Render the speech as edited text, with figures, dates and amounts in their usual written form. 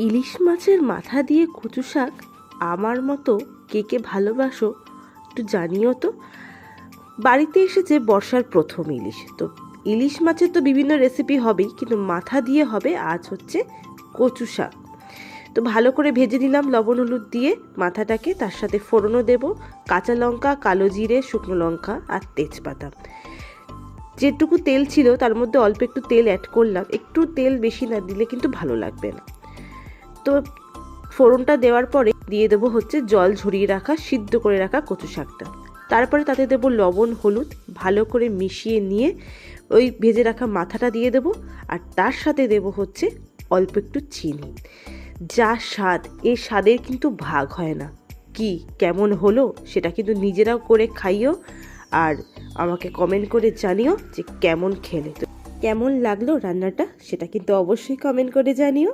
ইলিশ মাছের মাথা দিয়ে কচু শাক আমার মতো কে কে ভালোবাসো একটু জানিও তো। বাড়িতে এসেছে বর্ষার প্রথম ইলিশ, তো ইলিশ মাছের তো বিভিন্ন রেসিপি হবেই, কিন্তু মাথা দিয়ে হবে আজ হচ্ছে কচু শাক। তো ভালো করে ভেজে নিলাম লবণ হলুদ দিয়ে মাথাটাকে, তার সাথে ফোড়নও দেব, কাঁচা লঙ্কা, কালো জিরে, শুকনো লঙ্কা আর তেজপাতা। যেটুকু তেল ছিল তার মধ্যে অল্প একটু তেল অ্যাড করলাম, একটু তেল বেশি না দিলে কিন্তু ভালো লাগবে না। তো ফোড়নটা দেওয়ার পরে দিয়ে দেবো হচ্ছে জল ঝরিয়ে রাখা সিদ্ধ করে রাখা কচু শাকটা, তারপরে তাতে দেবো লবণ হলুদ, ভালো করে মিশিয়ে নিয়ে ওই ভেজে রাখা মাথাটা দিয়ে দেবো, আর তার সাথে দেবো হচ্ছে অল্প একটু চিনি। যা স্বাদ, এই স্বাদের কিন্তু ভাগ হয় না। কি কেমন হলো সেটা কিন্তু নিজেরাও করে খাইও, আর আমাকে কমেন্ট করে জানিও যে কেমন খেলে। তো কেমন লাগলো রান্নাটা সেটা কিন্তু অবশ্যই কমেন্ট করে জানিও।